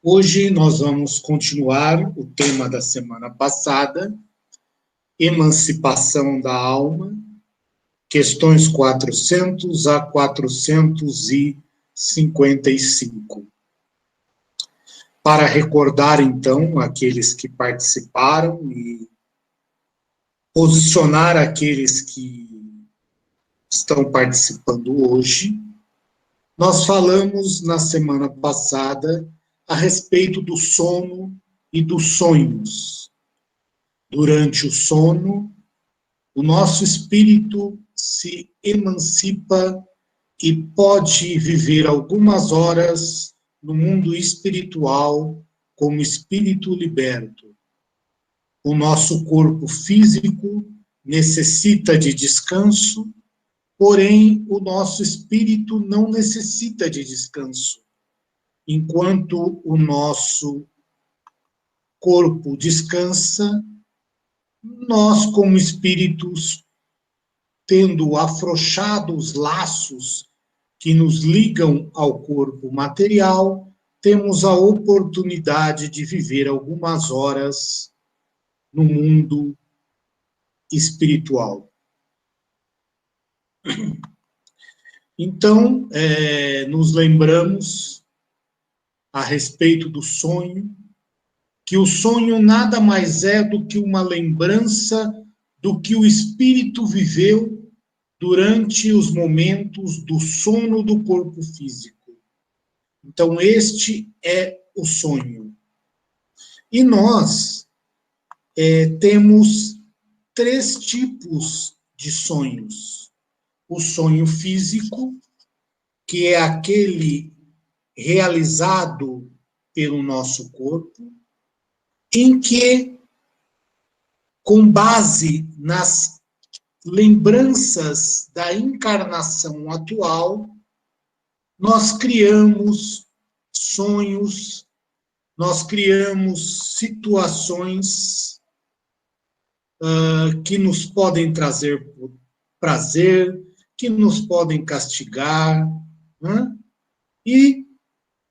Hoje nós vamos continuar o tema da semana passada, emancipação da alma, questões 400 a 455. Para recordar, então, aqueles que participaram e posicionar aqueles que estão participando hoje, nós falamos na semana passada a respeito do sono e dos sonhos. Durante o sono, o nosso espírito se emancipa e pode viver algumas horas no mundo espiritual como espírito liberto. O nosso corpo físico necessita de descanso, porém o nosso espírito não necessita de descanso. Enquanto o nosso corpo descansa, nós, como espíritos, tendo afrouxado os laços que nos ligam ao corpo material, temos a oportunidade de viver algumas horas no mundo espiritual. Então, nos lembramos a respeito do sonho, que o sonho nada mais é do que uma lembrança do que o espírito viveu durante os momentos do sono do corpo físico. Então, este é o sonho. E nós temos 3 tipos de sonhos. O sonho físico, que é aquele realizado pelo nosso corpo, em que, com base nas lembranças da encarnação atual, nós criamos sonhos, nós criamos situações que nos podem trazer prazer, que nos podem castigar, né? E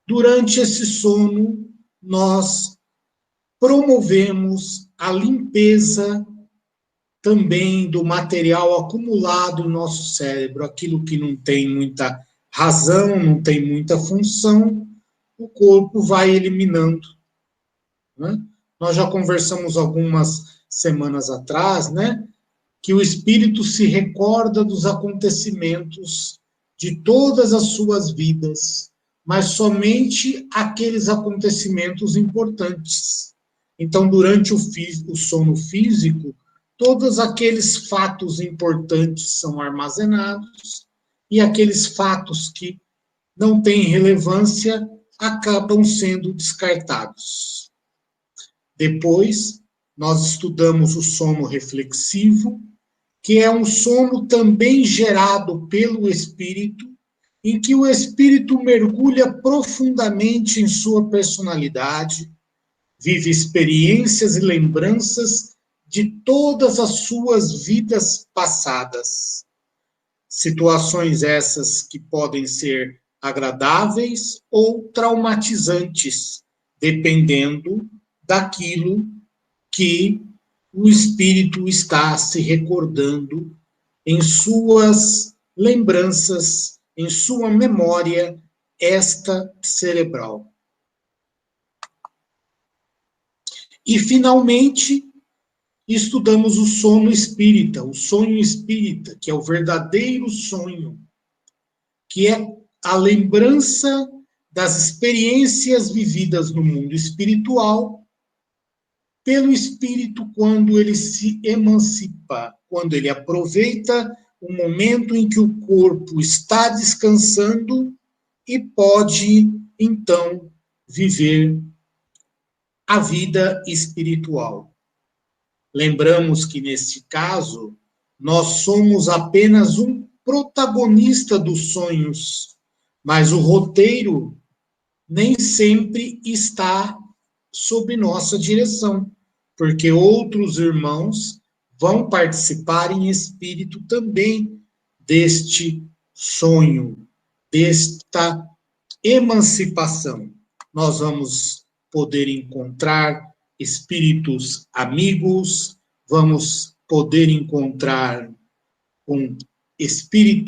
durante esse sono nós promovemos a limpeza também do material acumulado no nosso cérebro, aquilo que não tem muita razão, não tem muita função, o corpo vai eliminando, né? Nós já conversamos algumas semanas atrás, né, que o espírito se recorda dos acontecimentos de todas as suas vidas, mas somente aqueles acontecimentos importantes. Então, durante o sono físico, todos aqueles fatos importantes são armazenados e aqueles fatos que não têm relevância acabam sendo descartados. Depois, nós estudamos o sono reflexivo, que é um sono também gerado pelo espírito, em que o espírito mergulha profundamente em sua personalidade, vive experiências e lembranças de todas as suas vidas passadas. Situações essas que podem ser agradáveis ou traumatizantes, dependendo daquilo que o espírito está se recordando em suas lembranças, em sua memória esta cerebral. E, finalmente, estudamos o sono espírita, o sonho espírita, que é o verdadeiro sonho, que é a lembrança das experiências vividas no mundo espiritual pelo espírito quando ele se emancipa, quando ele aproveita o momento em que o corpo está descansando e pode, então, viver a vida espiritual. Lembramos que, neste caso, nós somos apenas um protagonista dos sonhos, mas o roteiro nem sempre está sob nossa direção, porque outros irmãos vão participar em espírito também deste sonho, desta emancipação. nós vamos poder encontrar espíritos amigos, vamos poder encontrar com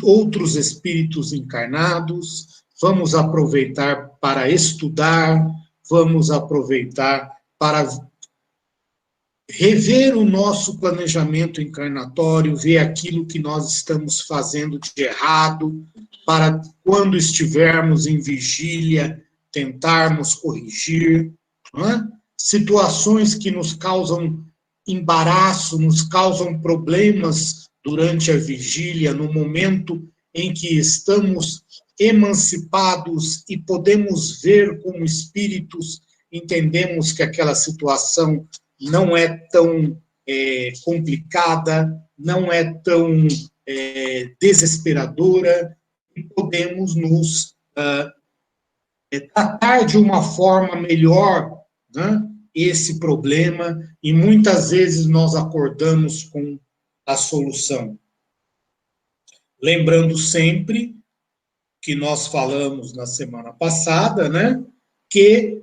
outros espíritos encarnados, vamos aproveitar para estudar, vamos aproveitar para rever o nosso planejamento encarnatório, ver aquilo que nós estamos fazendo de errado, para quando estivermos em vigília, tentarmos corrigir, não é? Situações que nos causam embaraço, nos causam problemas durante a vigília, no momento em que estamos emancipados e podemos ver como espíritos, entendemos que aquela situação não é tão complicada, não é tão desesperadora, e podemos nos tratar de uma forma melhor, né, esse problema, e muitas vezes nós acordamos com a solução. Lembrando sempre que nós falamos na semana passada, né, que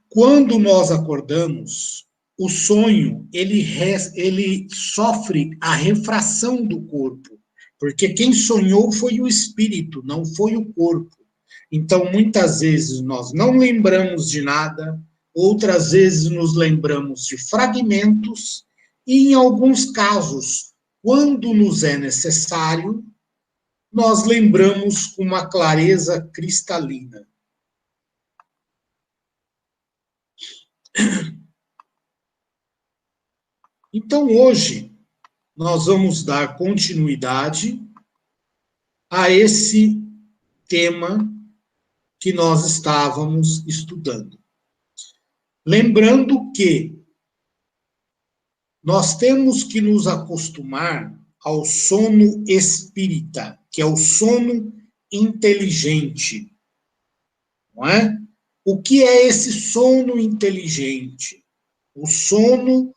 quando nós acordamos, o sonho, ele sofre a refração do corpo, porque quem sonhou foi o espírito, não foi o corpo. Então, muitas vezes nós não lembramos de nada, outras vezes nos lembramos de fragmentos, e em alguns casos, quando nos é necessário, nós lembramos com uma clareza cristalina. Então, hoje, nós vamos dar continuidade a esse tema que nós estávamos estudando. Lembrando que nós temos que nos acostumar ao sono espírita, que é o sono inteligente, não é? O que é esse sono inteligente? O sonho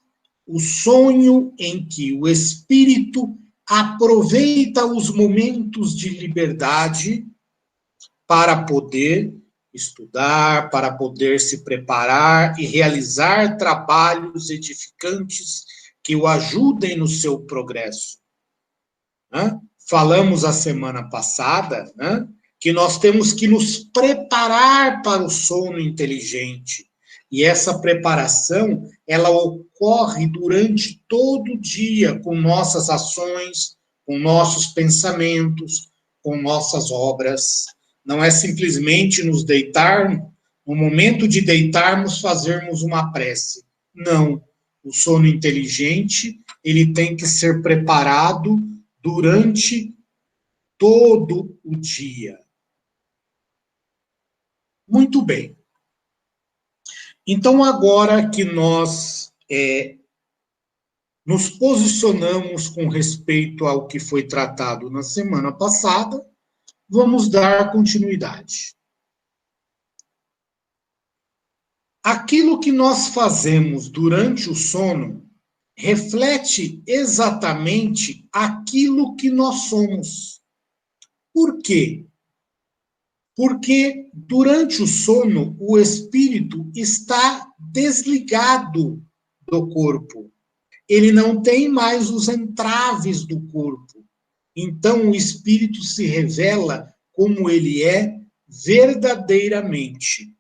em que o espírito aproveita os momentos de liberdade para poder estudar, para poder se preparar e realizar trabalhos edificantes que o ajudem no seu progresso. Né? Falamos a semana passada, né, que nós temos que nos preparar para o sono inteligente. E essa preparação, ela ocorre durante todo o dia, com nossas ações, com nossos pensamentos, com nossas obras. Não é simplesmente nos deitar, no momento de deitarmos, fazermos uma prece. Não. O sono inteligente, ele tem que ser preparado durante todo o dia. Muito bem. Então, agora que nós nos posicionamos com respeito ao que foi tratado na semana passada, vamos dar continuidade. Aquilo que nós fazemos durante o sono reflete exatamente aquilo que nós somos. Por quê? Porque durante o sono, o espírito está desligado do corpo. Ele não tem mais os entraves do corpo. Então, o espírito se revela como ele é verdadeiramente.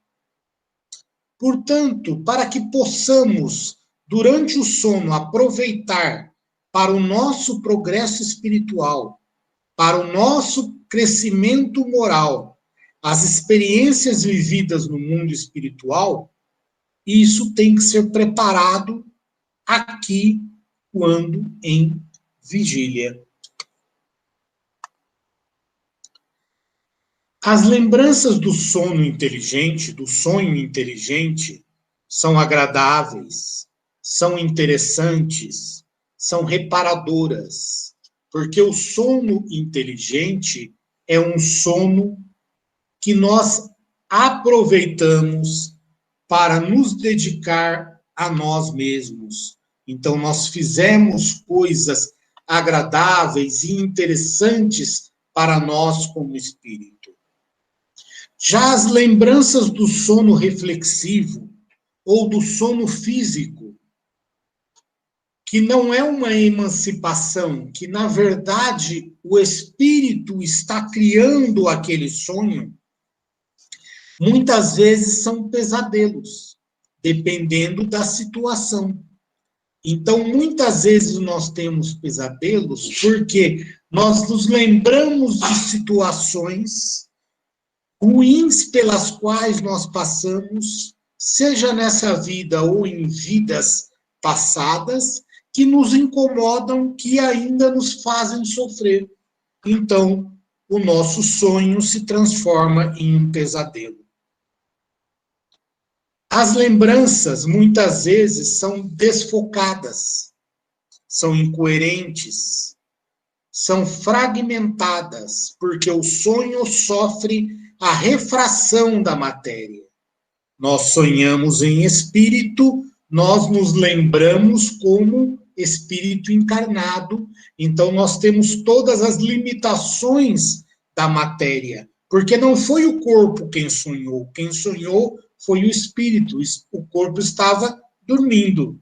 Portanto, para que possamos, durante o sono, aproveitar para o nosso progresso espiritual, para o nosso crescimento moral, as experiências vividas no mundo espiritual, isso tem que ser preparado aqui, quando em vigília. As lembranças do sono inteligente, do sonho inteligente, são agradáveis, são interessantes, são reparadoras, porque o sono inteligente é um sono que nós aproveitamos para nos dedicar a nós mesmos. Então, nós fizemos coisas agradáveis e interessantes para nós como espírito. Já as lembranças do sono reflexivo ou do sono físico, que não é uma emancipação, que na verdade o espírito está criando aquele sonho, muitas vezes são pesadelos, dependendo da situação. Então, muitas vezes nós temos pesadelos porque nós nos lembramos de situações ruins pelas quais nós passamos, seja nessa vida ou em vidas passadas, que nos incomodam, que ainda nos fazem sofrer. Então, o nosso sonho se transforma em um pesadelo. As lembranças, muitas vezes, são desfocadas, são incoerentes, são fragmentadas, porque o sonho sofre a refração da matéria. Nós sonhamos em espírito, nós nos lembramos como espírito encarnado, então nós temos todas as limitações da matéria, porque não foi o corpo quem sonhou foi o espírito, o corpo estava dormindo.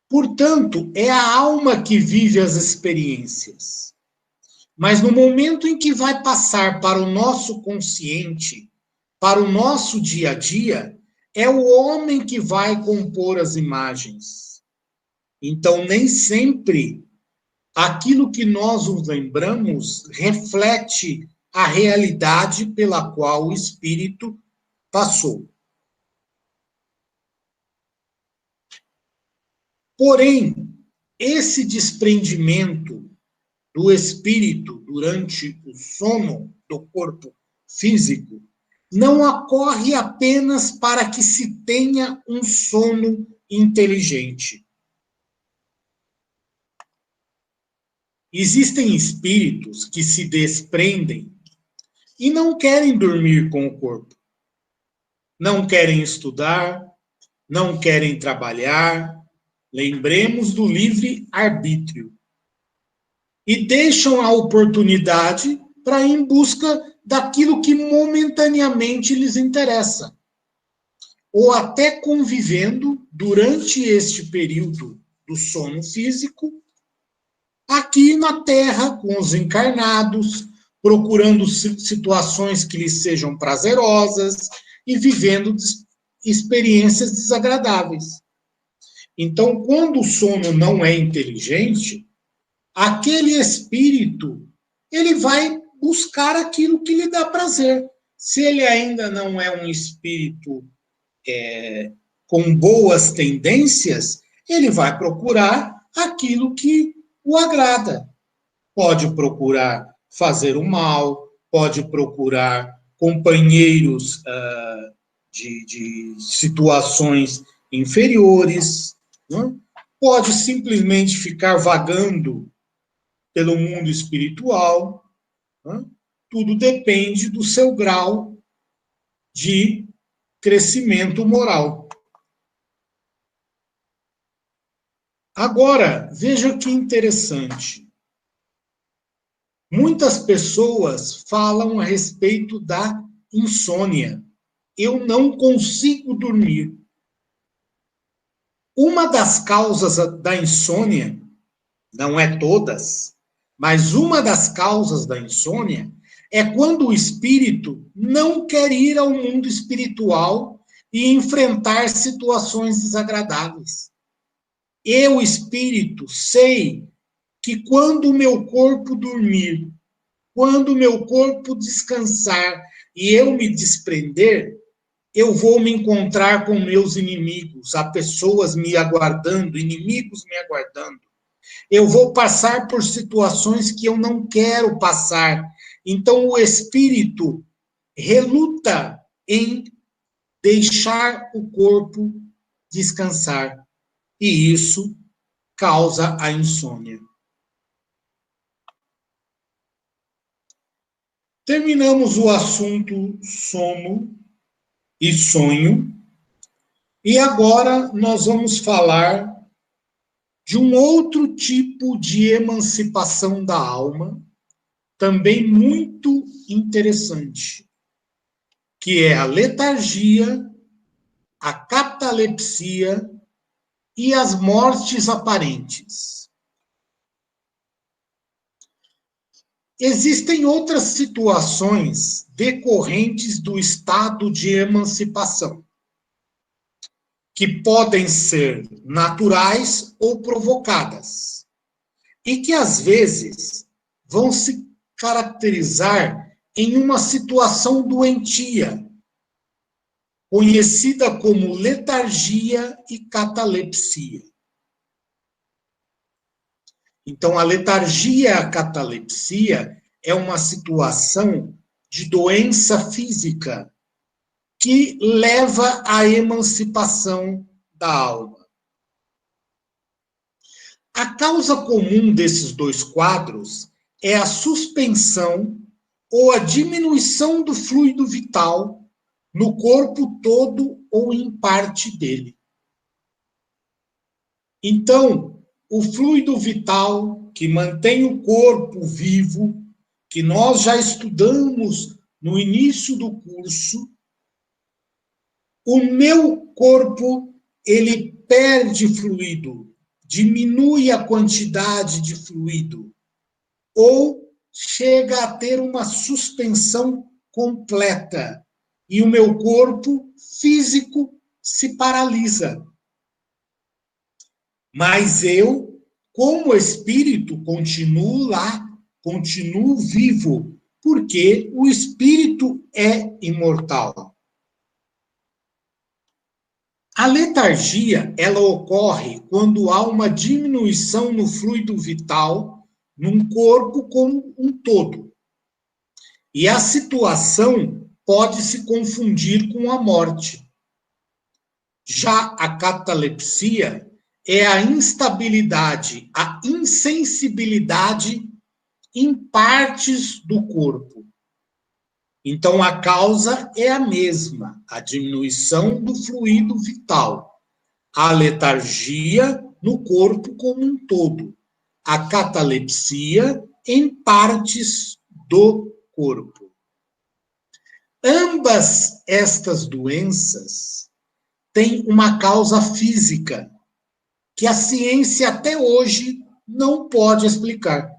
Portanto, é a alma que vive as experiências. Mas no momento em que vai passar para o nosso consciente, para o nosso dia a dia, é o homem que vai compor as imagens. Então, nem sempre aquilo que nós nos lembramos reflete a realidade pela qual o espírito passou. Porém, esse desprendimento do espírito durante o sono do corpo físico não ocorre apenas para que se tenha um sono inteligente. Existem espíritos que se desprendem e não querem dormir com o corpo. Não querem estudar, não querem trabalhar. Lembremos do livre-arbítrio. E deixam a oportunidade para ir em busca daquilo que momentaneamente lhes interessa. Ou até convivendo durante este período do sono físico, aqui na Terra, com os encarnados, procurando situações que lhes sejam prazerosas e vivendo experiências desagradáveis. Então, quando o sono não é inteligente, aquele espírito, ele vai buscar aquilo que lhe dá prazer. Se ele ainda não é um espírito com boas tendências, ele vai procurar aquilo que o agrada. Pode procurar fazer o mal, pode procurar companheiros de situações inferiores, né? Pode simplesmente ficar vagando pelo mundo espiritual. Né? Tudo depende do seu grau de crescimento moral. Agora, veja que interessante. Muitas pessoas falam a respeito da insônia. Eu não consigo dormir. Uma das causas da insônia, não é todas, mas uma das causas da insônia é quando o espírito não quer ir ao mundo espiritual e enfrentar situações desagradáveis. Eu, espírito, sei que quando o meu corpo dormir, quando o meu corpo descansar e eu me desprender, eu vou me encontrar com meus inimigos, há pessoas me aguardando, inimigos me aguardando. Eu vou passar por situações que eu não quero passar. Então, o espírito reluta em deixar o corpo descansar. E isso causa a insônia. Terminamos o assunto sono e sonho. E agora nós vamos falar de um outro tipo de emancipação da alma, também muito interessante, que é a letargia, a catalepsia e as mortes aparentes. Existem outras situações decorrentes do estado de emancipação, que podem ser naturais ou provocadas, e que às vezes vão se caracterizar em uma situação doentia, conhecida como letargia e catalepsia. Então, a letargia e a catalepsia é uma situação de doença física que leva à emancipação da alma. A causa comum desses dois quadros é a suspensão ou a diminuição do fluido vital no corpo todo ou em parte dele. Então, o fluido vital que mantém o corpo vivo, que nós já estudamos no início do curso, o meu corpo, ele perde fluido, diminui a quantidade de fluido, ou chega a ter uma suspensão completa, e o meu corpo físico se paralisa. Mas eu, como espírito, continuo lá, continuo vivo, porque o espírito é imortal. A letargia, ela ocorre quando há uma diminuição no fluido vital num corpo como um todo. E a situação pode se confundir com a morte. Já a catalepsia é a instabilidade, a insensibilidade em partes do corpo. Então, a causa é a mesma, a diminuição do fluido vital, a letargia no corpo como um todo, a catalepsia em partes do corpo. Ambas estas doenças têm uma causa física, que a ciência até hoje não pode explicar.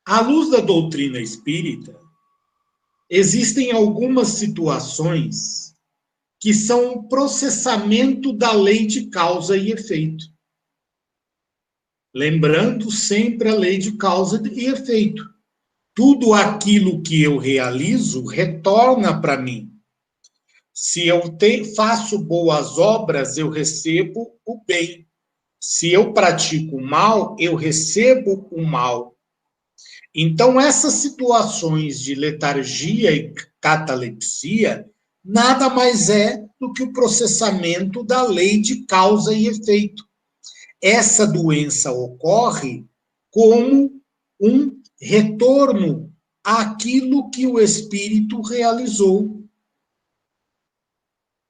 À luz da doutrina espírita, existem algumas situações que são um processamento da lei de causa e efeito. Lembrando sempre a lei de causa e efeito. Tudo aquilo que eu realizo retorna para mim. Se eu faço boas obras, eu recebo o bem. Se eu pratico o mal, eu recebo o mal. Então, essas situações de letargia e catalepsia nada mais é do que o processamento da lei de causa e efeito. Essa doença ocorre como um retorno àquilo que o espírito realizou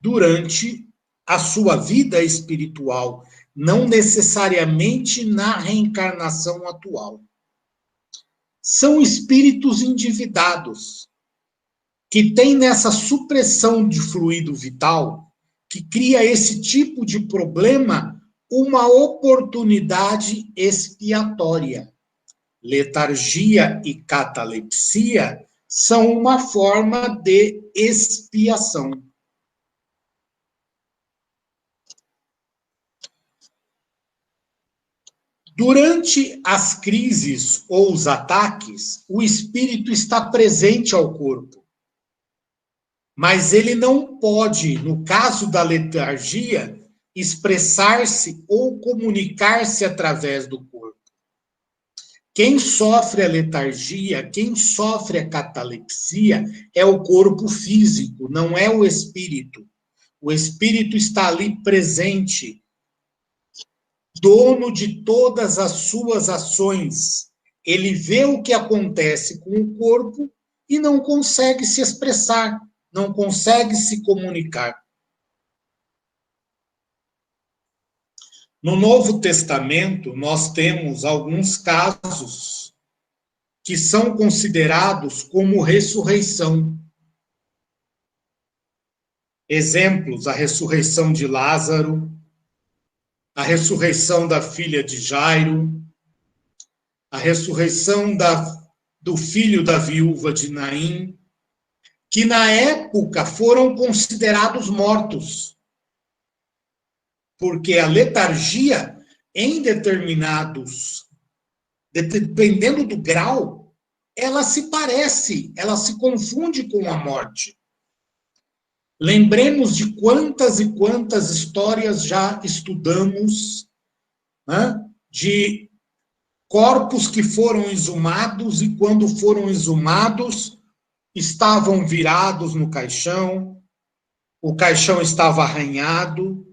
durante a sua vida espiritual, não necessariamente na reencarnação atual. São espíritos endividados, que têm nessa supressão de fluido vital, que cria esse tipo de problema, uma oportunidade expiatória. Letargia e catalepsia são uma forma de expiação. Durante as crises ou os ataques, o espírito está presente ao corpo. Mas ele não pode, no caso da letargia, expressar-se ou comunicar-se através do corpo. Quem sofre a letargia, quem sofre a catalepsia, é o corpo físico, não é o espírito. O espírito está ali presente, dono de todas as suas ações. Ele vê o que acontece com o corpo e não consegue se expressar, não consegue se comunicar. No Novo Testamento, nós temos alguns casos que são considerados como ressurreição. Exemplos: a ressurreição de Lázaro, a ressurreição da filha de Jairo, a ressurreição do filho da viúva de Naim, que na época foram considerados mortos, porque a letargia, em determinados, dependendo do grau, ela se parece, ela se confunde com a morte. Lembremos de quantas e quantas histórias já estudamos, né, de corpos que foram exumados e, quando foram exumados, estavam virados no caixão, o caixão estava arranhado,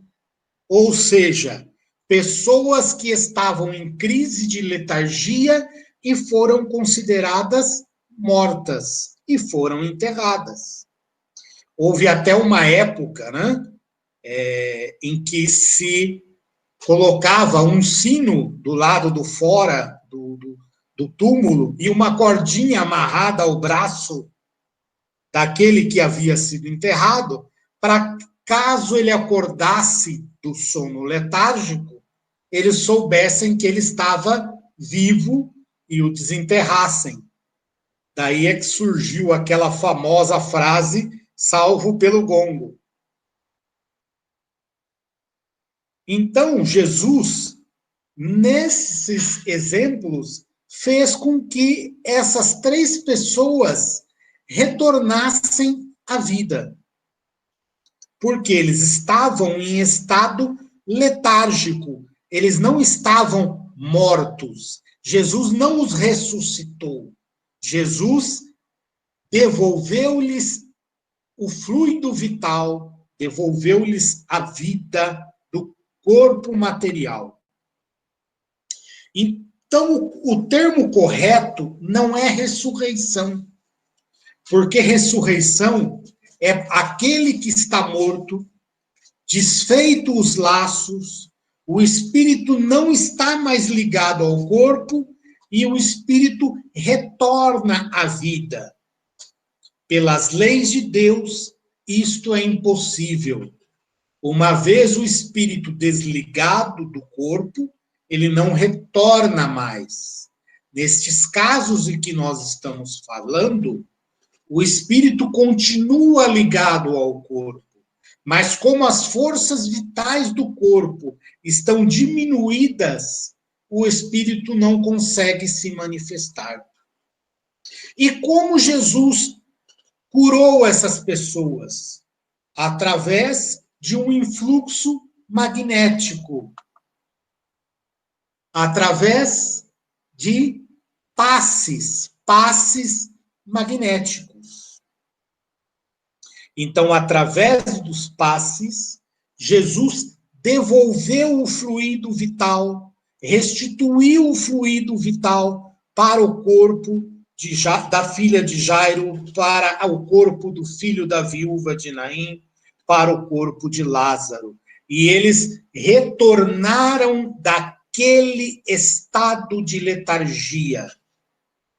ou seja, pessoas que estavam em crise de letargia e foram consideradas mortas e foram enterradas. Houve até uma época, né, em que se colocava um sino do lado do fora do túmulo e uma cordinha amarrada ao braço daquele que havia sido enterrado, para caso ele acordasse do sono letárgico, eles soubessem que ele estava vivo e o desenterrassem. Daí é que surgiu aquela famosa frase, salvo pelo gongo. Então, Jesus, nesses exemplos, fez com que essas três pessoas retornassem à vida, porque eles estavam em estado letárgico, eles não estavam mortos. Jesus não os ressuscitou. Jesus devolveu-lhes o fluido vital, devolveu-lhes a vida do corpo material. Então, o termo correto não é ressurreição, porque ressurreição é aquele que está morto, desfeito os laços, o espírito não está mais ligado ao corpo e o espírito retorna à vida. Pelas leis de Deus, isto é impossível. Uma vez o espírito desligado do corpo, ele não retorna mais. Nestes casos em que nós estamos falando, o espírito continua ligado ao corpo, mas como as forças vitais do corpo estão diminuídas, o espírito não consegue se manifestar. E como Jesus curou essas pessoas? Através de um influxo magnético, através de passes magnéticos. Então, através dos passes, Jesus devolveu o fluido vital, restituiu o fluido vital para o corpo da filha de Jairo, para o corpo do filho da viúva de Naim, para o corpo de Lázaro. E eles retornaram daquele estado de letargia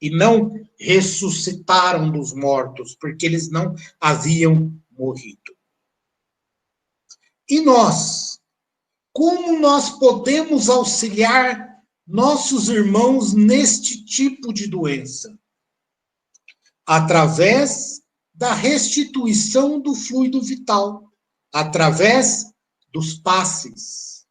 e não ressuscitaram dos mortos, porque eles não haviam morrido. E nós? Como nós podemos auxiliar nossos irmãos neste tipo de doença? Através da restituição do fluido vital, através dos passes.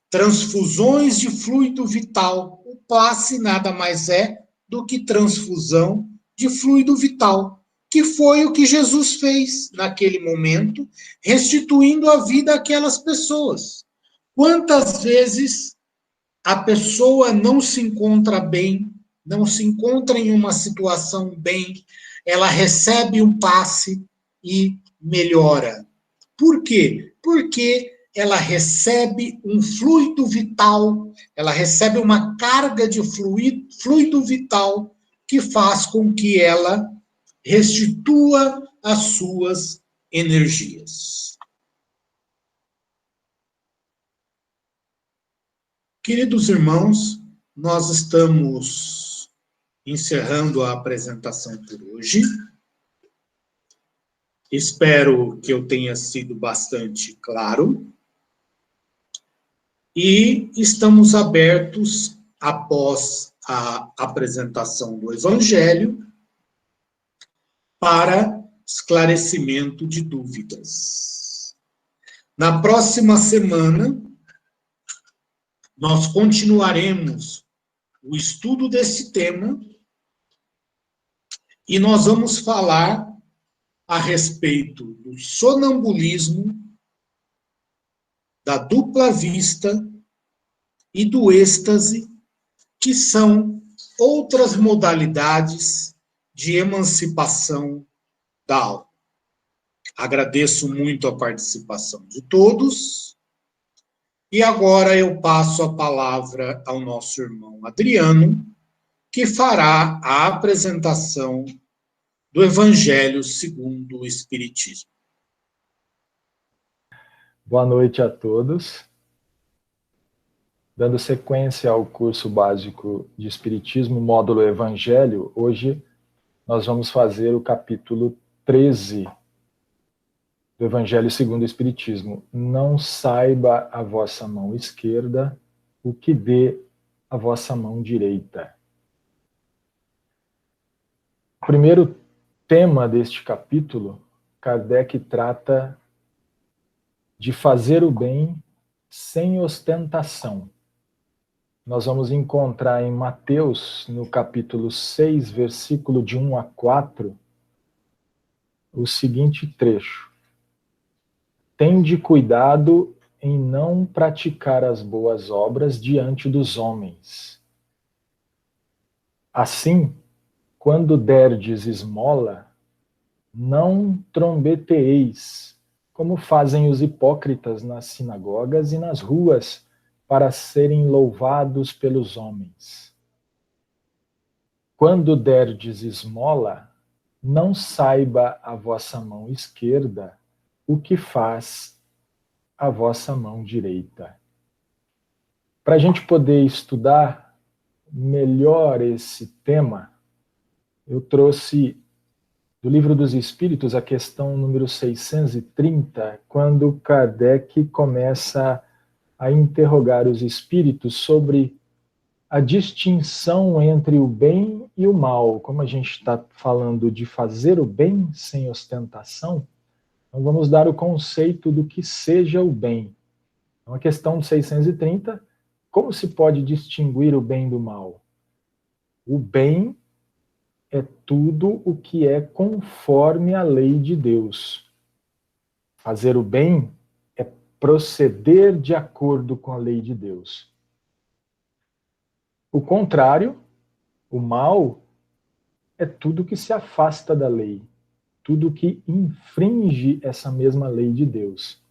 Transfusões de fluido vital. O passe nada mais é do que transfusão de fluido vital, que foi o que Jesus fez naquele momento, restituindo a vida àquelas pessoas. Quantas vezes a pessoa não se encontra bem, não se encontra em uma situação bem, ela recebe um passe e melhora. Por quê? Porque ela recebe um fluido vital, ela recebe uma carga de fluido vital que faz com que ela restitua as suas energias. Queridos irmãos, nós estamos encerrando a apresentação por hoje. Espero que eu tenha sido bastante claro. E estamos abertos, após a apresentação do Evangelho, para esclarecimento de dúvidas. Na próxima semana, nós continuaremos o estudo desse tema e nós vamos falar a respeito do sonambulismo, da dupla vista e do êxtase, que são outras modalidades de emancipação da alma. Agradeço muito a participação de todos. E agora eu passo a palavra ao nosso irmão Adriano, que fará a apresentação do Evangelho segundo o Espiritismo. Boa noite a todos. Dando sequência ao curso básico de Espiritismo, módulo Evangelho, hoje nós vamos fazer o capítulo 13 do Evangelho segundo o Espiritismo. Não saiba a vossa mão esquerda o que dê a vossa mão direita. O primeiro tema deste capítulo, Kardec trata de fazer o bem sem ostentação. Nós vamos encontrar em Mateus, no capítulo 6, versículo de 1 a 4, o seguinte trecho: Tende cuidado em não praticar as boas obras diante dos homens. Assim, quando derdes esmola, não trombeteeis, como fazem os hipócritas nas sinagogas e nas ruas, para serem louvados pelos homens. Quando derdes esmola, não saiba a vossa mão esquerda o que faz a vossa mão direita. Para a gente poder estudar melhor esse tema, eu trouxe do Livro dos Espíritos a questão número 630, quando Kardec começa a interrogar os espíritos sobre a distinção entre o bem e o mal. Como a gente está falando de fazer o bem sem ostentação, então vamos dar o conceito do que seja o bem. Então, a questão de 630, como se pode distinguir o bem do mal? O bem é tudo o que é conforme a lei de Deus. Fazer o bem é proceder de acordo com a lei de Deus. O contrário, o mal, é tudo que se afasta da lei, tudo que infringe essa mesma lei de Deus.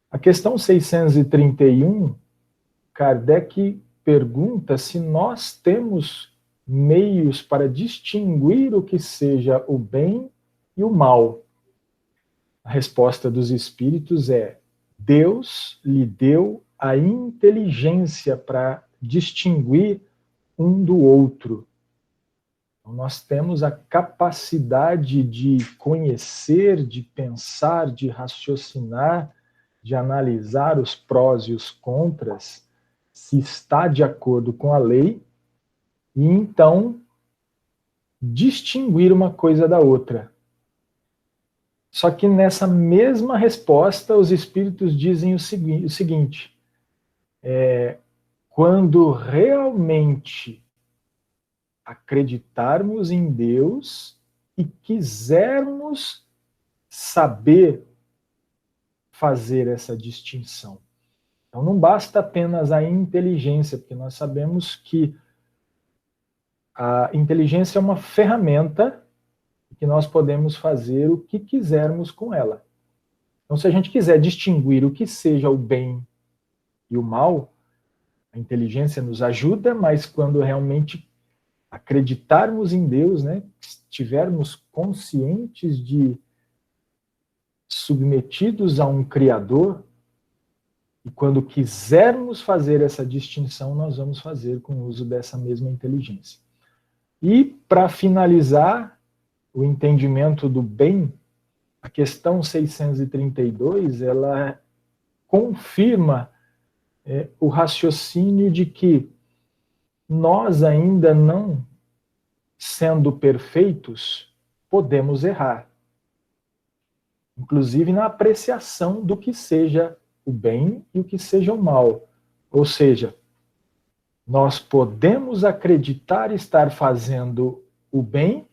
A questão 631, Kardec pergunta se nós temos meios para distinguir o que seja o bem e o mal. A resposta dos espíritos é: Deus lhe deu a inteligência para distinguir um do outro. Então, nós temos a capacidade de conhecer, de pensar, de raciocinar, de analisar os prós e os contras, se está de acordo com a lei, e então distinguir uma coisa da outra. Só que nessa mesma resposta, os espíritos dizem o seguinte: quando realmente acreditarmos em Deus e quisermos saber fazer essa distinção. Então não basta apenas a inteligência, porque nós sabemos que a inteligência é uma ferramenta que nós podemos fazer o que quisermos com ela. Então, se a gente quiser distinguir o que seja o bem e o mal, a inteligência nos ajuda, mas quando realmente acreditarmos em Deus, né, estivermos conscientes de submetidos a um Criador, E quando quisermos fazer essa distinção, nós vamos fazer com o uso dessa mesma inteligência. E, para finalizar o entendimento do bem, a questão 632, ela confirma o raciocínio de que nós ainda não, sendo perfeitos, podemos errar. Inclusive na apreciação do que seja o bem e o que seja o mal. Ou seja, nós podemos acreditar estar fazendo o bem,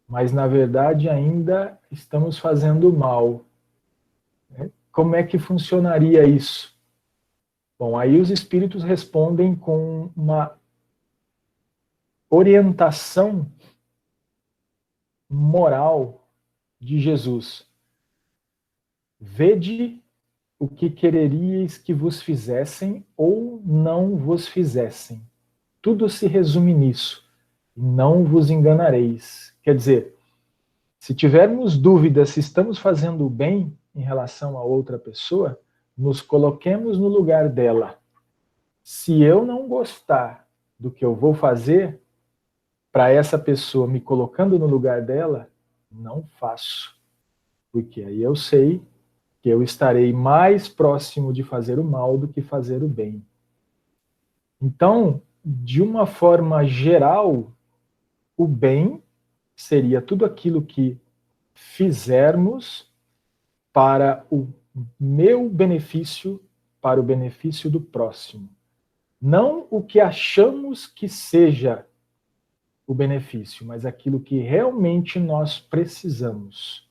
mas na verdade ainda estamos fazendo o mal. Como é que funcionaria isso? Bom, aí os espíritos respondem com uma orientação moral de Jesus. Vede o que quereríeis que vos fizessem ou não vos fizessem. Tudo se resume nisso. Não vos enganareis. Quer dizer, se tivermos dúvidas se estamos fazendo o bem em relação a outra pessoa, nos coloquemos no lugar dela. Se eu não gostar do que eu vou fazer para essa pessoa, me colocando no lugar dela, não faço. Porque aí eu sei que eu estarei mais próximo de fazer o mal do que fazer o bem. Então, de uma forma geral, o bem seria tudo aquilo que fizermos para o meu benefício, para o benefício do próximo. Não o que achamos que seja o benefício, mas aquilo que realmente nós precisamos,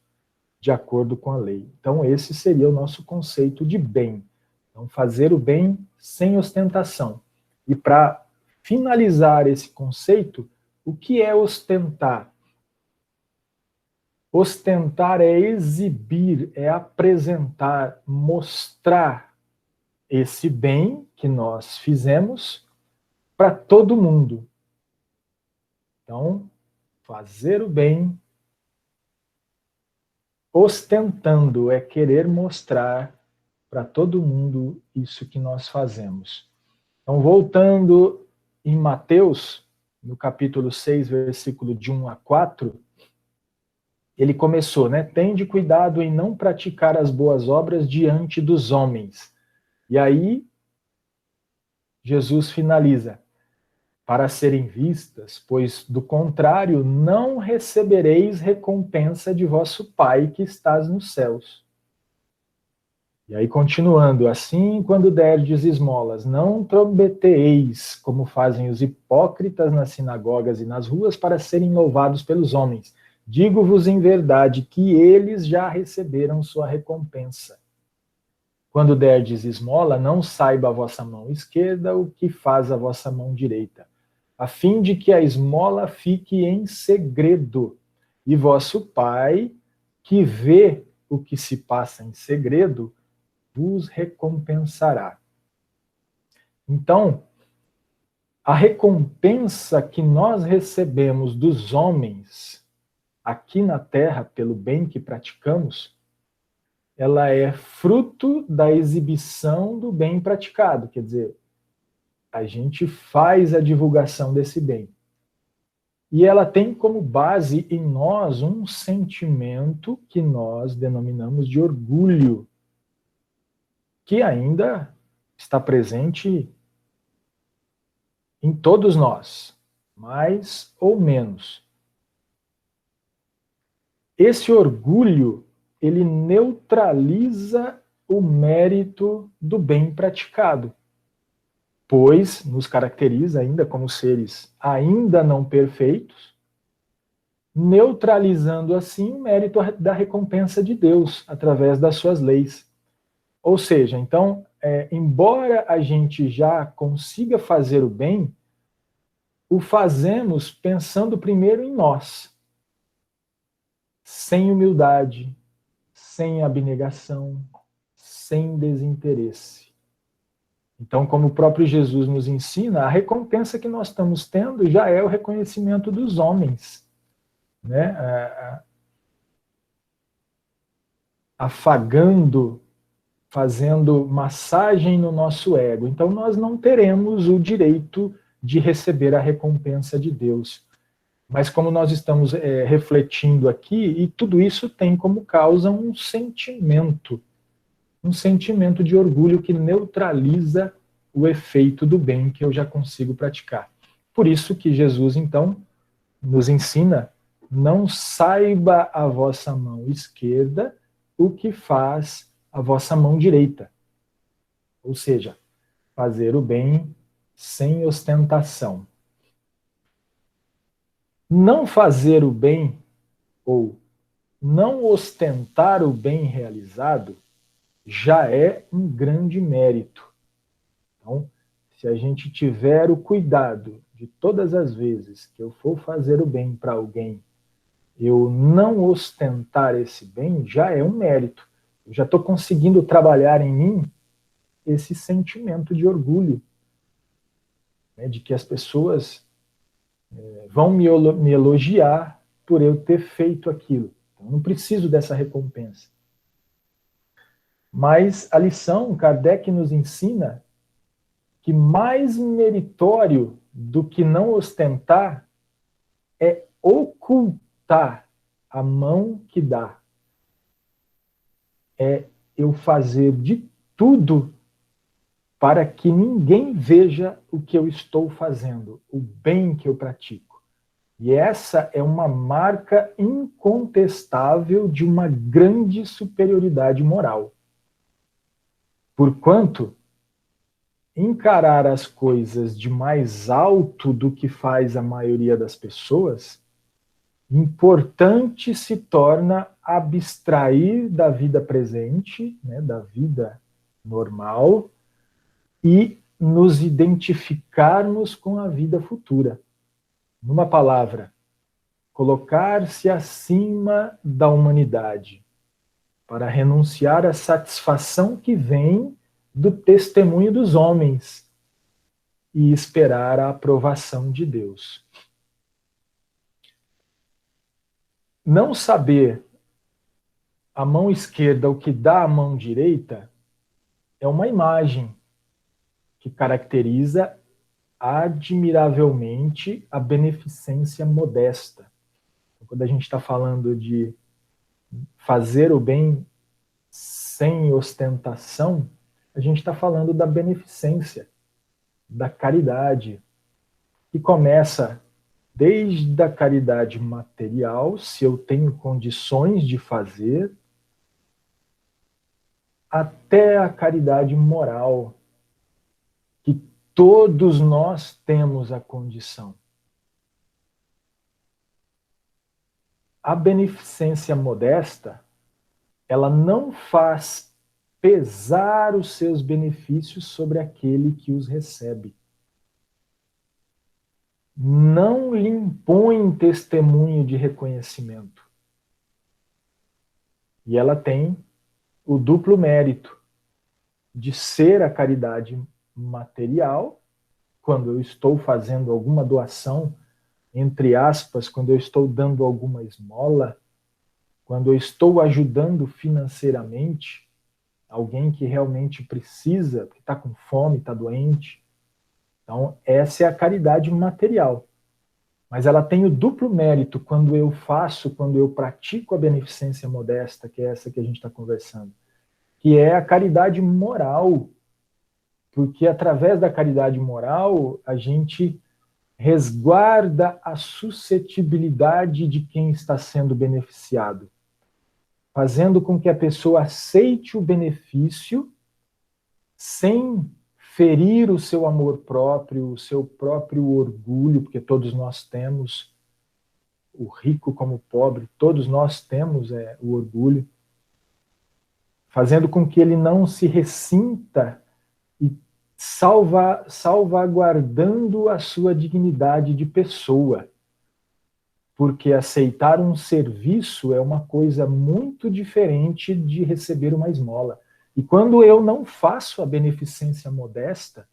de acordo com a lei. Então, esse seria o nosso conceito de bem. Então, fazer o bem sem ostentação. E para finalizar esse conceito, o que é ostentar? Ostentar é exibir, é apresentar, mostrar esse bem que nós fizemos para todo mundo. Então, fazer o bem ostentando é querer mostrar para todo mundo isso que nós fazemos. Então, voltando em Mateus, no capítulo 6, versículo de 1 a 4, ele começou, né? Tende cuidado em não praticar as boas obras diante dos homens. E aí, Jesus finaliza, para serem vistas, pois do contrário não recebereis recompensa de vosso Pai que estás nos céus. E aí continuando, assim quando derdes esmolas, não trombeteis, como fazem os hipócritas nas sinagogas e nas ruas, para serem louvados pelos homens. Digo-vos em verdade que eles já receberam sua recompensa. Quando derdes esmola, não saiba a vossa mão esquerda o que faz a vossa mão direita, a fim de que a esmola fique em segredo, e vosso Pai, que vê o que se passa em segredo, vos recompensará. Então, a recompensa que nós recebemos dos homens aqui na Terra pelo bem que praticamos, ela é fruto da exibição do bem praticado, quer dizer, a gente faz a divulgação desse bem. E ela tem como base em nós um sentimento que nós denominamos de orgulho, que ainda está presente em todos nós, mais ou menos. Esse orgulho, ele neutraliza o mérito do bem praticado, pois nos caracteriza ainda como seres ainda não perfeitos, neutralizando assim o mérito da recompensa de Deus através das suas leis. Ou seja, então, embora a gente já consiga fazer o bem, o fazemos pensando primeiro em nós, sem humildade, sem abnegação, sem desinteresse. Então, como o próprio Jesus nos ensina, a recompensa que nós estamos tendo já é o reconhecimento dos homens, né? Afagando fazendo massagem no nosso ego. Então nós não teremos o direito de receber a recompensa de Deus. Mas como nós estamos refletindo aqui, e tudo isso tem como causa um sentimento de orgulho que neutraliza o efeito do bem que eu já consigo praticar. Por isso que Jesus, então, nos ensina: não saiba a vossa mão esquerda o que faz a vossa mão direita. Ou seja, fazer o bem sem ostentação. Não fazer o bem, ou não ostentar o bem realizado, já é um grande mérito. Então, se a gente tiver o cuidado de todas as vezes que eu for fazer o bem para alguém, eu não ostentar esse bem, já é um mérito. Eu já estou conseguindo trabalhar em mim esse sentimento de orgulho, né, de que as pessoas vão me elogiar por eu ter feito aquilo. Então, eu não preciso dessa recompensa. Mas a lição, Kardec nos ensina que mais meritório do que não ostentar é ocultar a mão que dá. É eu fazer de tudo para que ninguém veja o que eu estou fazendo, o bem que eu pratico. E essa é uma marca incontestável de uma grande superioridade moral. Porquanto, encarar as coisas de mais alto do que faz a maioria das pessoas, importante se torna abstrair da vida presente, né, da vida normal, e nos identificarmos com a vida futura. Numa palavra, colocar-se acima da humanidade, para renunciar à satisfação que vem do testemunho dos homens e esperar a aprovação de Deus. Não saber a mão esquerda o que dá a mão direita é uma imagem que caracteriza admiravelmente a beneficência modesta. Quando a gente está falando de fazer o bem sem ostentação, a gente está falando da beneficência, da caridade, que começa desde a caridade material, se eu tenho condições de fazer, até a caridade moral, que todos nós temos a condição. A beneficência modesta, ela não faz pesar os seus benefícios sobre aquele que os recebe. Não lhe impõe testemunho de reconhecimento. E ela tem o duplo mérito de ser a caridade material, quando eu estou fazendo alguma doação, entre aspas, quando eu estou dando alguma esmola, quando eu estou ajudando financeiramente alguém que realmente precisa, que está com fome, está doente. Então, essa é a caridade material. Mas ela tem o duplo mérito quando eu pratico a beneficência modesta, que é essa que a gente está conversando, que é a caridade moral. Porque através da caridade moral, a gente resguarda a suscetibilidade de quem está sendo beneficiado, fazendo com que a pessoa aceite o benefício sem ferir o seu amor próprio, o seu próprio orgulho, porque todos nós temos, o rico como o pobre, todos nós temos o orgulho, fazendo com que ele não se ressinta e salvaguardando a sua dignidade de pessoa. Porque aceitar um serviço é uma coisa muito diferente de receber uma esmola. E quando eu não faço a beneficência modesta,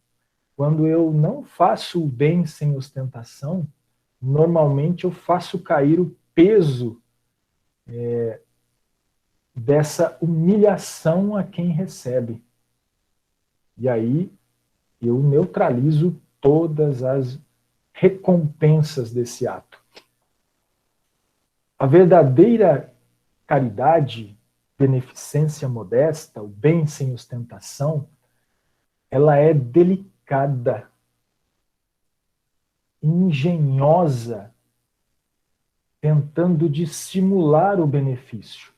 quando eu não faço o bem sem ostentação, normalmente eu faço cair o peso dessa humilhação a quem recebe. E aí eu neutralizo todas as recompensas desse ato. A verdadeira caridade, beneficência modesta, o bem sem ostentação, ela é delicada, engenhosa, tentando dissimular o benefício,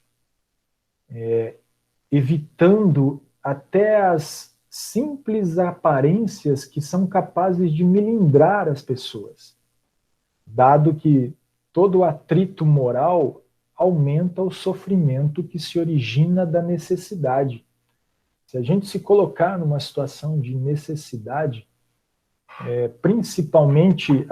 evitando até as simples aparências que são capazes de melindrar as pessoas, dado que todo atrito moral aumenta o sofrimento que se origina da necessidade. Se a gente se colocar numa situação de necessidade, principalmente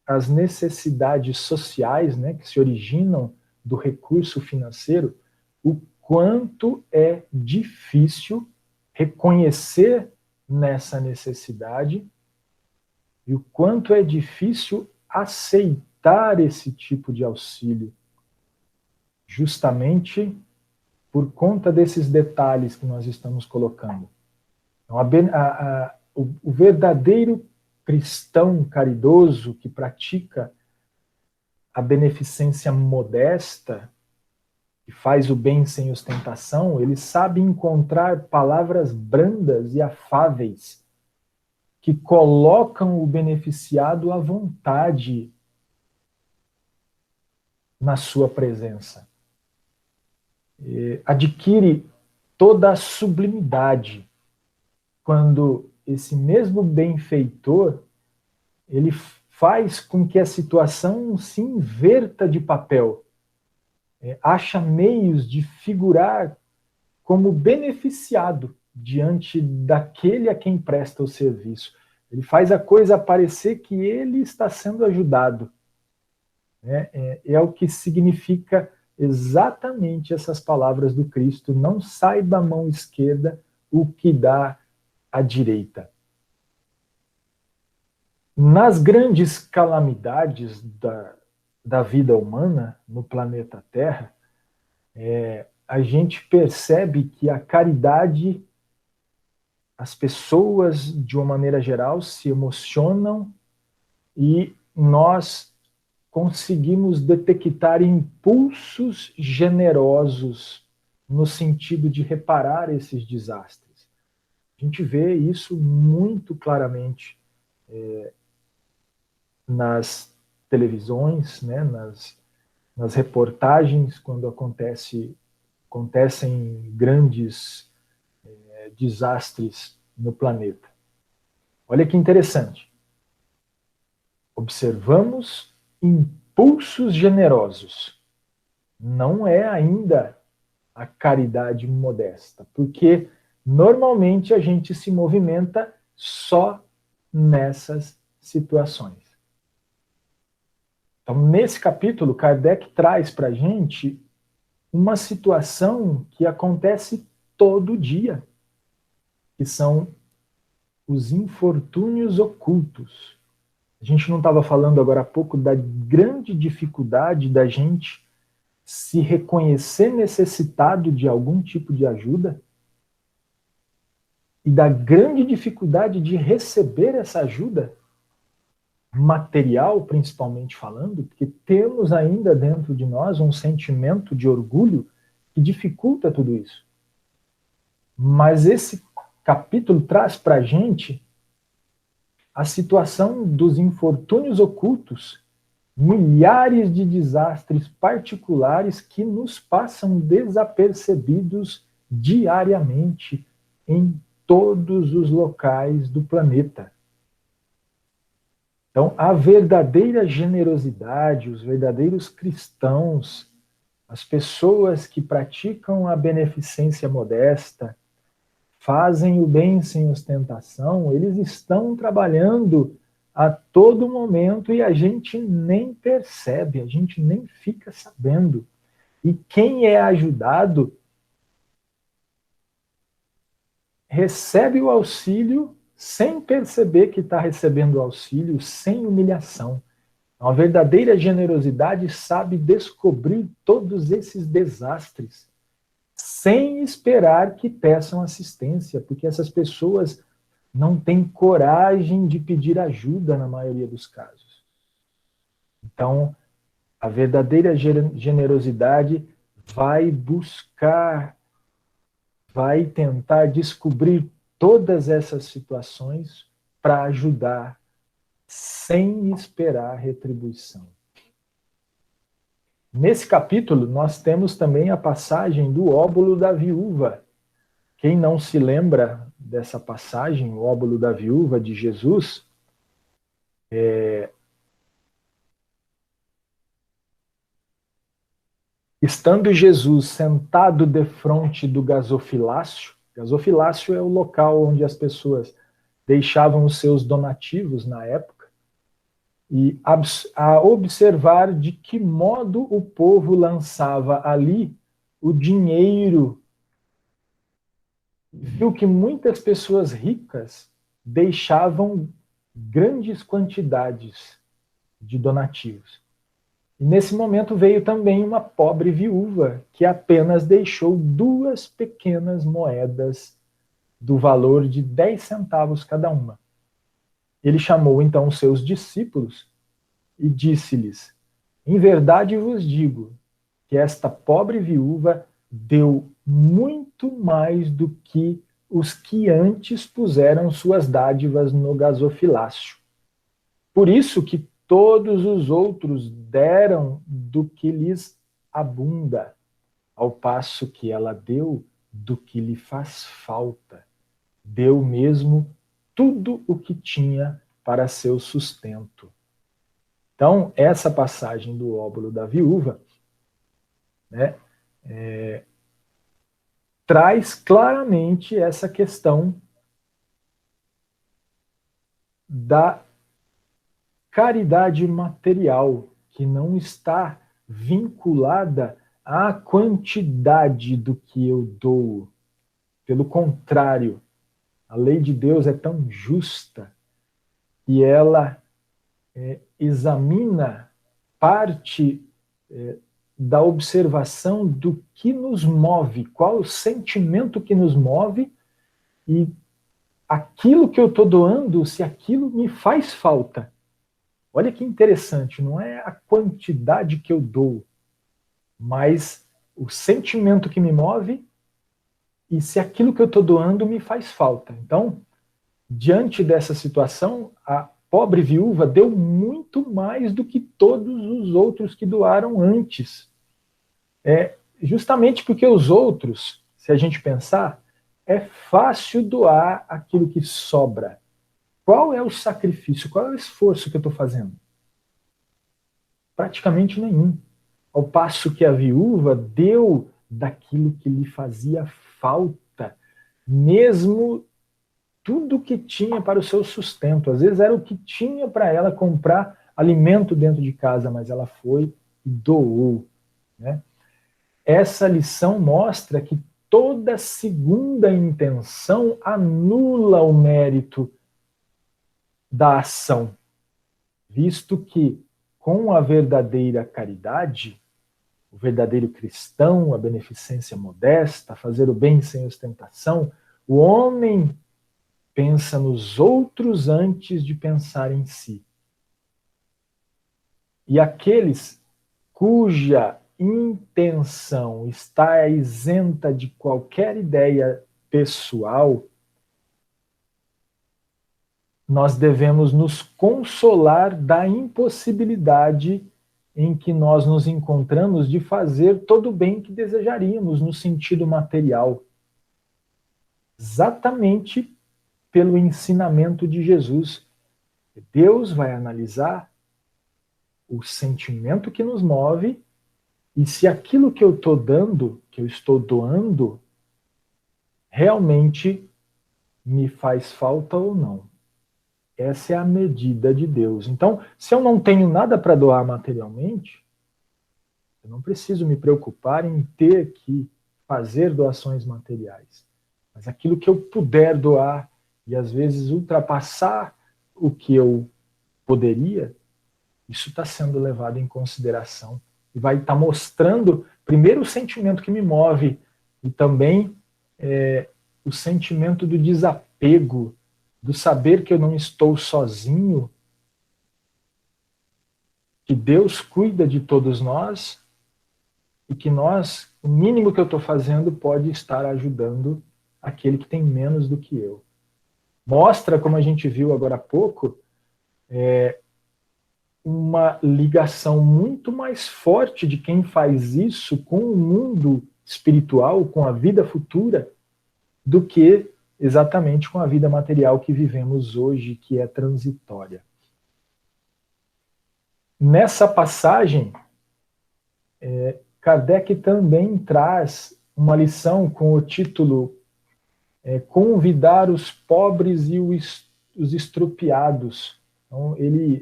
as necessidades sociais, né, que se originam do recurso financeiro, o quanto é difícil reconhecer nessa necessidade e o quanto é difícil aceitar esse tipo de auxílio, justamente por conta desses detalhes que nós estamos colocando. Então, o verdadeiro cristão caridoso que pratica a beneficência modesta, que faz o bem sem ostentação, ele sabe encontrar palavras brandas e afáveis que colocam o beneficiado à vontade na sua presença. Adquire toda a sublimidade quando esse mesmo benfeitor ele faz com que a situação se inverta de papel, acha meios de figurar como beneficiado diante daquele a quem presta o serviço. Ele faz a coisa parecer que ele está sendo ajudado. É o que significa exatamente essas palavras do Cristo: não saiba a mão esquerda o que dá à direita. Nas grandes calamidades da vida humana no planeta Terra, a gente percebe que a caridade, as pessoas, de uma maneira geral, se emocionam e nós conseguimos detectar impulsos generosos no sentido de reparar esses desastres. A gente vê isso muito claramente nas televisões, né, nas reportagens, quando acontecem grandes desastres no planeta. Olha que interessante. Observamos impulsos generosos. Não é ainda a caridade modesta, porque normalmente a gente se movimenta só nessas situações. Então, nesse capítulo, Kardec traz para a gente uma situação que acontece todo dia, que são os infortúnios ocultos. A gente não estava falando agora há pouco da grande dificuldade da gente se reconhecer necessitado de algum tipo de ajuda e da grande dificuldade de receber essa ajuda, material principalmente falando, porque temos ainda dentro de nós um sentimento de orgulho que dificulta tudo isso. Mas esse capítulo traz para a gente a situação dos infortúnios ocultos, milhares de desastres particulares que nos passam desapercebidos diariamente em todos os locais do planeta. Então, a verdadeira generosidade, os verdadeiros cristãos, as pessoas que praticam a beneficência modesta, fazem o bem sem ostentação, eles estão trabalhando a todo momento e a gente nem percebe, a gente nem fica sabendo. E quem é ajudado recebe o auxílio sem perceber que está recebendo o auxílio, sem humilhação. A verdadeira generosidade sabe descobrir todos esses desastres sem esperar que peçam assistência, porque essas pessoas não têm coragem de pedir ajuda na maioria dos casos. Então, a verdadeira generosidade vai buscar, vai tentar descobrir todas essas situações para ajudar, sem esperar retribuição. Nesse capítulo, nós temos também a passagem do óbolo da viúva. Quem não se lembra dessa passagem, o óbolo da viúva de Jesus, estando Jesus sentado defronte do gasofilácio é o local onde as pessoas deixavam os seus donativos na época, e a observar de que modo o povo lançava ali o dinheiro, viu que muitas pessoas ricas deixavam grandes quantidades de donativos. E nesse momento veio também uma pobre viúva que apenas deixou 2 pequenas moedas do valor de 10 centavos cada uma. Ele chamou então os seus discípulos e disse-lhes: em verdade vos digo que esta pobre viúva deu muito mais do que os que antes puseram suas dádivas no gasofilácio. Por isso que todos os outros deram do que lhes abunda, ao passo que ela deu do que lhe faz falta. Deu mesmo tudo o que tinha para seu sustento. Então, essa passagem do óbolo da viúva, né, traz claramente essa questão da caridade material, que não está vinculada à quantidade do que eu dou. Pelo contrário, a lei de Deus é tão justa e ela examina parte da observação do que nos move, qual o sentimento que nos move e aquilo que eu estou doando, se aquilo me faz falta. Olha que interessante, não é a quantidade que eu dou, mas o sentimento que me move e se aquilo que eu estou doando me faz falta. Então, diante dessa situação, a pobre viúva deu muito mais do que todos os outros que doaram antes. Justamente porque os outros, se a gente pensar, é fácil doar aquilo que sobra. Qual é o sacrifício, qual é o esforço que eu estou fazendo? Praticamente nenhum. Ao passo que a viúva deu daquilo que lhe fazia falta, mesmo tudo que tinha para o seu sustento. Às vezes era o que tinha para ela comprar alimento dentro de casa, mas ela foi e doou. Né? Essa lição mostra que toda segunda intenção anula o mérito da ação, visto que com a verdadeira caridade, o verdadeiro cristão, a beneficência modesta, fazer o bem sem ostentação, o homem pensa nos outros antes de pensar em si. E aqueles cuja intenção está isenta de qualquer ideia pessoal, nós devemos nos consolar da impossibilidade em que nós nos encontramos de fazer todo o bem que desejaríamos no sentido material. Exatamente pelo ensinamento de Jesus. Deus vai analisar o sentimento que nos move e se aquilo que eu estou dando, que eu estou doando, realmente me faz falta ou não. Essa é a medida de Deus. Então, se eu não tenho nada para doar materialmente, eu não preciso me preocupar em ter que fazer doações materiais. Mas aquilo que eu puder doar, e às vezes ultrapassar o que eu poderia, Isso está sendo levado em consideração e vai estar mostrando, primeiro, o sentimento que me move e também o sentimento do desapego, do saber que eu não estou sozinho, que Deus cuida de todos nós e que nós, o mínimo que eu estou fazendo pode estar ajudando aquele que tem menos do que eu. Mostra, como a gente viu agora há pouco, uma ligação muito mais forte de quem faz isso com o mundo espiritual, com a vida futura, do que exatamente com a vida material que vivemos hoje, que é transitória. Nessa passagem, Kardec também traz uma lição com o título Convidar os pobres e os estrupiados. Então,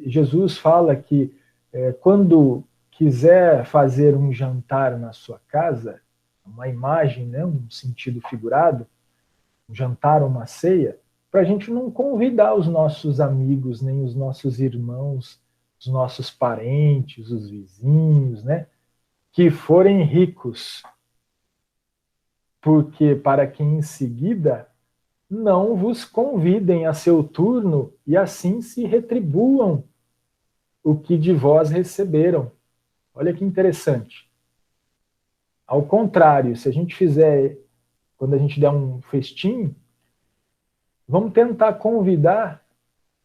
Jesus fala que quando quiser fazer um jantar na sua casa, uma imagem, né, um sentido figurado, um jantar ou uma ceia, para a gente não convidar os nossos amigos, nem os nossos irmãos, os nossos parentes, os vizinhos, né, que forem ricos, porque para que em seguida não vos convidem a seu turno e assim se retribuam o que de vós receberam. Olha que interessante. Ao contrário, se a gente fizer, quando a gente der um festim, vamos tentar convidar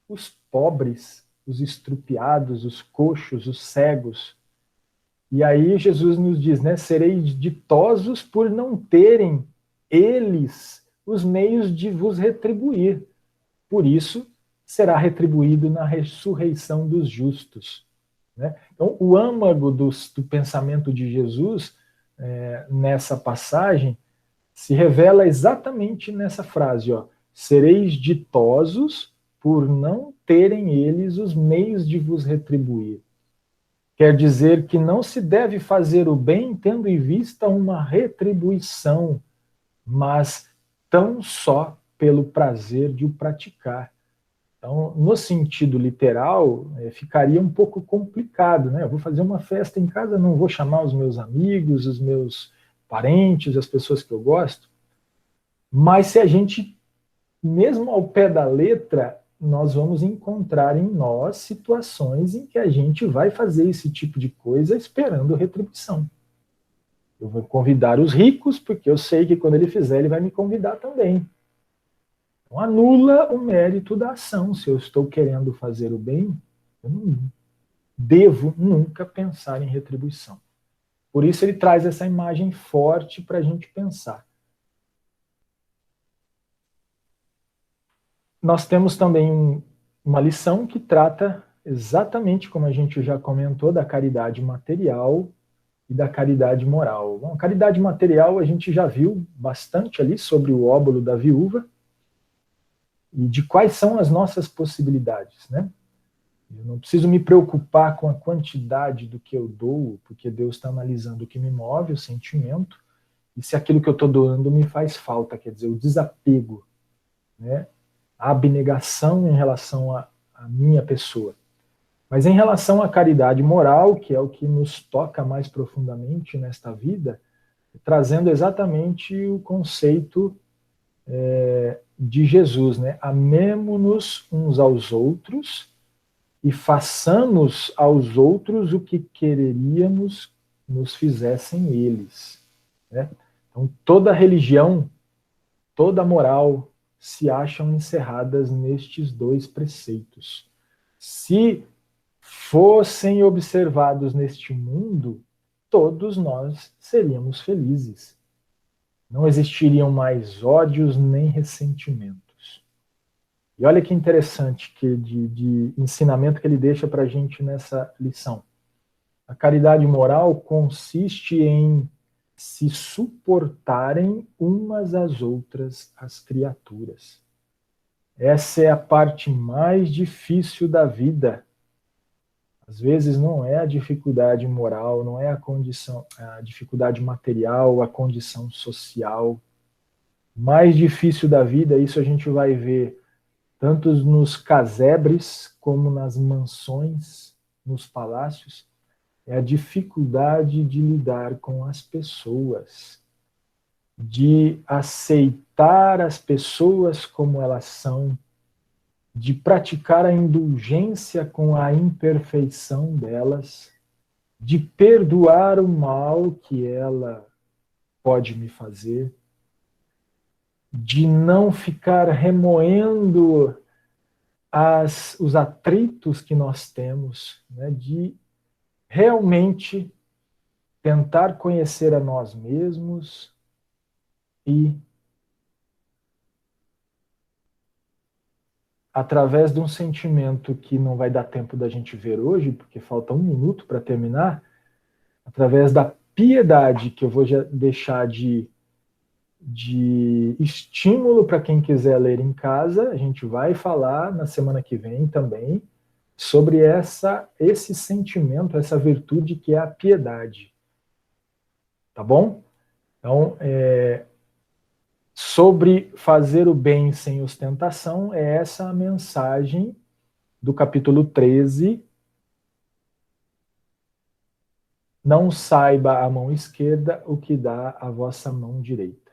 os pobres, os estrupiados, os coxos, os cegos. E aí Jesus nos diz, né, sereis ditosos por não terem eles os meios de vos retribuir. Por isso, será retribuído na ressurreição dos justos. Né? Então, o âmago do pensamento de Jesus, nessa passagem, se revela exatamente nessa frase, ó, sereis ditosos por não terem eles os meios de vos retribuir. Quer dizer que não se deve fazer o bem tendo em vista uma retribuição, mas tão só pelo prazer de o praticar. Então, no sentido literal, ficaria um pouco complicado, né? Eu vou fazer uma festa em casa, não vou chamar os meus amigos, os meus parentes, as pessoas que eu gosto. Mas se a gente, mesmo ao pé da letra, nós vamos encontrar em nós situações em que a gente vai fazer esse tipo de coisa esperando retribuição. Eu vou convidar os ricos, porque eu sei que quando ele fizer, ele vai me convidar também. Então, anula o mérito da ação. Se eu estou querendo fazer o bem, eu não devo nunca pensar em retribuição. Por isso ele traz essa imagem forte para a gente pensar. Nós temos também uma lição que trata exatamente, como a gente já comentou, da caridade material e da caridade moral. Bom, a caridade material a gente já viu bastante ali sobre o óbolo da viúva e de quais são as nossas possibilidades, né? Eu não preciso me preocupar com a quantidade do que eu dou, porque Deus está analisando o que me move, o sentimento, e se aquilo que eu estou doando me faz falta, quer dizer, o desapego, né? A abnegação em relação à minha pessoa. Mas em relação à caridade moral, que é o que nos toca mais profundamente nesta vida, trazendo exatamente o conceito de Jesus, né? Amemo-nos uns aos outros e façamos aos outros o que quereríamos nos fizessem eles. Né? Então, toda religião, toda moral se acham encerradas nestes dois preceitos. Se fossem observados neste mundo, todos nós seríamos felizes. Não existiriam mais ódios nem ressentimentos. E olha que interessante que de ensinamento que ele deixa para a gente nessa lição. A caridade moral consiste em se suportarem umas às outras as criaturas. Essa é a parte mais difícil da vida. Às vezes não é a dificuldade moral, não é a dificuldade material, a condição social. Mais difícil da vida, isso a gente vai ver tanto nos casebres como nas mansões, nos palácios é a dificuldade de lidar com as pessoas, de aceitar as pessoas como elas são, de praticar a indulgência com a imperfeição delas, de perdoar o mal que ela pode me fazer, de não ficar remoendo os atritos que nós temos, né, de realmente tentar conhecer a nós mesmos e, através de um sentimento que não vai dar tempo da gente ver hoje, porque falta 1 minuto para terminar, através da piedade, que eu vou deixar de estímulo para quem quiser ler em casa, a gente vai falar na semana que vem também sobre esse sentimento, essa virtude que é a piedade. Tá bom? Então, sobre fazer o bem sem ostentação, é essa a mensagem do capítulo 13. Não saiba a mão esquerda o que dá a vossa mão direita.